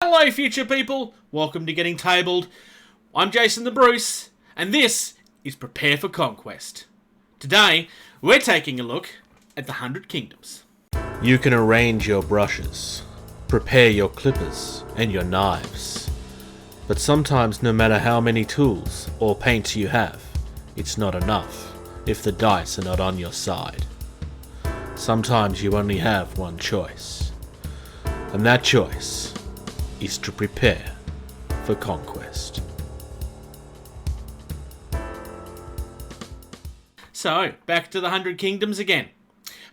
Hello future people, welcome to Getting Tabled. I'm Jason the Bruce, and this is Prepare for Conquest. Today, we're taking a look at the 100 Kingdoms. You can arrange your brushes, prepare your clippers and your knives, but sometimes no matter how many tools or paints you have, it's not enough if the dice are not on your side. Sometimes you only have one choice, and that choice is to prepare for conquest. So, back to the 100 Kingdoms again.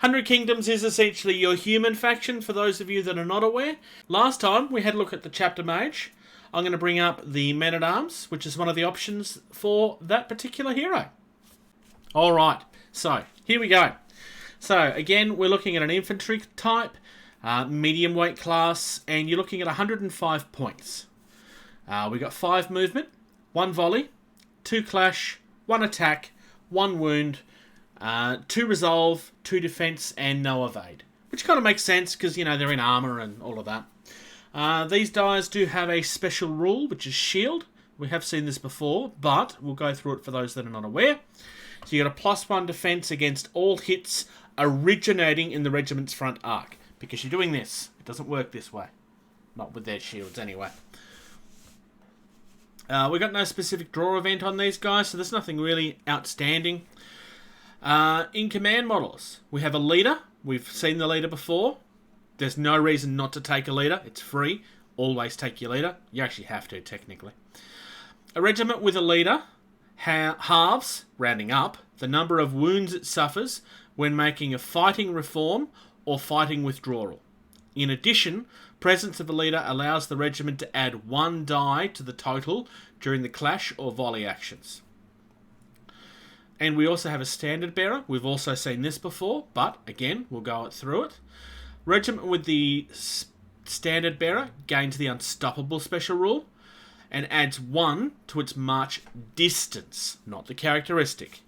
100 Kingdoms is essentially your human faction, for those of you that are not aware. Last time, we had a look at the Chapter Mage. I'm going to bring up the Man At Arms, which is one of the options for that particular hero. Alright, so, here we go. So, again, we're looking at an infantry type, medium weight class, and you're looking at 105 points. We got 5 movement, 1 volley, 2 clash, 1 attack, 1 wound, 2 resolve, 2 defense, and no evade. Which kind of makes sense because, you know, they're in armor and all of that. These dies do have a special rule, which is shield. We have seen this before, but we'll go through it for those that are not aware. So you got a +1 defense against all hits originating in the regiment's front arc. Because you're doing this. It doesn't work this way. Not with their shields anyway. We got no specific draw event on these guys, so there's nothing really outstanding. In command models, we have a leader. We've seen the leader before. There's no reason not to take a leader. It's free. Always take your leader. You actually have to, technically. A regiment with a leader halves, rounding up, the number of wounds it suffers when making a fighting reform or fighting withdrawal. In addition, presence of a leader allows the regiment to add 1 die to the total during the clash or volley actions. And we also have a standard bearer. We've also seen this before, but again, we'll go through it. Regiment with the standard bearer gains the unstoppable special rule and adds 1 to its march distance, not the characteristic,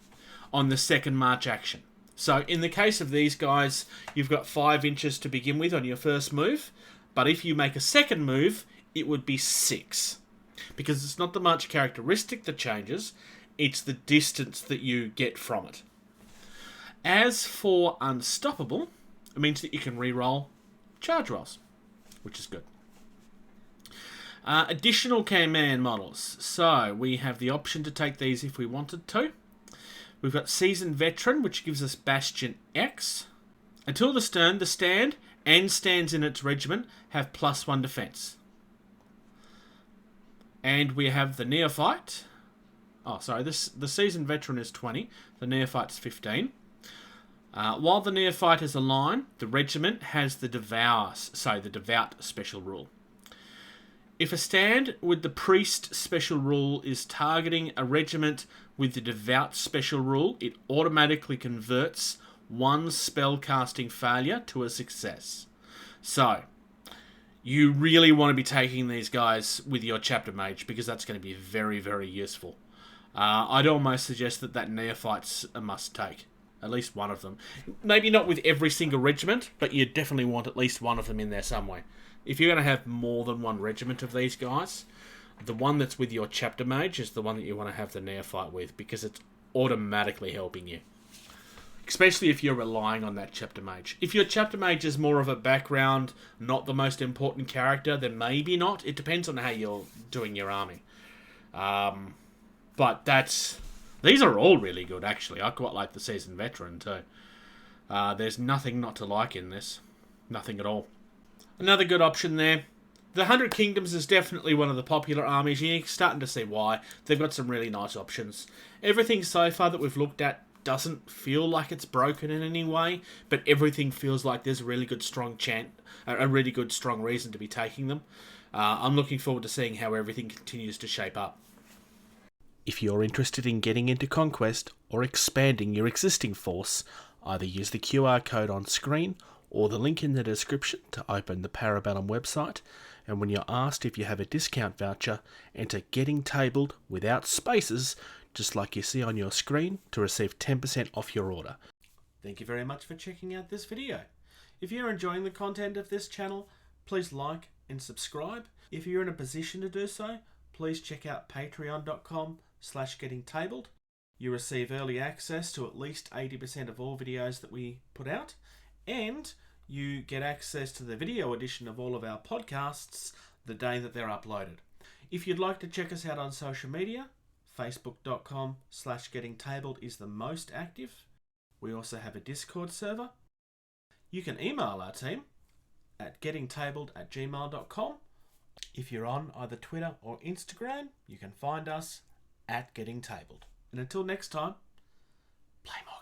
on the second march action. So in the case of these guys, you've got 5 inches to begin with on your first move, but if you make a second move, it would be 6. Because it's not the march characteristic that changes, it's the distance that you get from it. As for unstoppable, it means that you can re-roll charge rolls, which is good. Additional command models. So we have the option to take these if we wanted to. We've got Seasoned Veteran, which gives us Bastion X. Until the stand and stands in its regiment have +1 defense. And we have the Neophyte. Oh, sorry, the Seasoned Veteran is 20. The Neophyte's 15. While the Neophyte is a line, the regiment has the Devour, so the Devout special rule. If a stand with the Priest special rule is targeting a regiment with the Devout special rule, it automatically converts 1 spell casting failure to a success. So, you really want to be taking these guys with your Chapter Mage because that's going to be very, very useful. I'd almost suggest that Neophyte's a must-take. At least one of them. Maybe not with every single regiment, but you definitely want at least one of them in there somewhere. If you're going to have more than 1 regiment of these guys, the one that's with your Chapter Mage is the one that you want to have the Neophyte with, because it's automatically helping you. Especially if you're relying on that Chapter Mage. If your Chapter Mage is more of a background, not the most important character, then maybe not. It depends on how you're doing your army. But these are all really good, actually. I quite like the Seasoned Veteran, too. There's nothing not to like in this. Nothing at all. Another good option there. The 100 Kingdoms is definitely one of the popular armies. You're starting to see why. They've got some really nice options. Everything so far that we've looked at doesn't feel like it's broken in any way, but everything feels like there's a really good strong reason to be taking them. I'm looking forward to seeing how everything continues to shape up. If you're interested in getting into Conquest or expanding your existing force, either use the QR code on screen or the link in the description to open the Parabellum website, and when you're asked if you have a discount voucher, enter Getting Tabled without spaces, just like you see on your screen, to receive 10% off your order. Thank you very much for checking out this video. If you're enjoying the content of this channel, please like, and subscribe. If you're in a position to do so, please check out patreon.com/gettingtabled. You receive early access to at least 80% of all videos that we put out, and you get access to the video edition of all of our podcasts the day that they're uploaded. If you'd like to check us out on social media, facebook.com/gettingtabled is the most active. We also have a Discord server. You can email our team at gettingtabled@gmail.com. If you're on either Twitter or Instagram, you can find us at gettingtabled. And until next time, play more.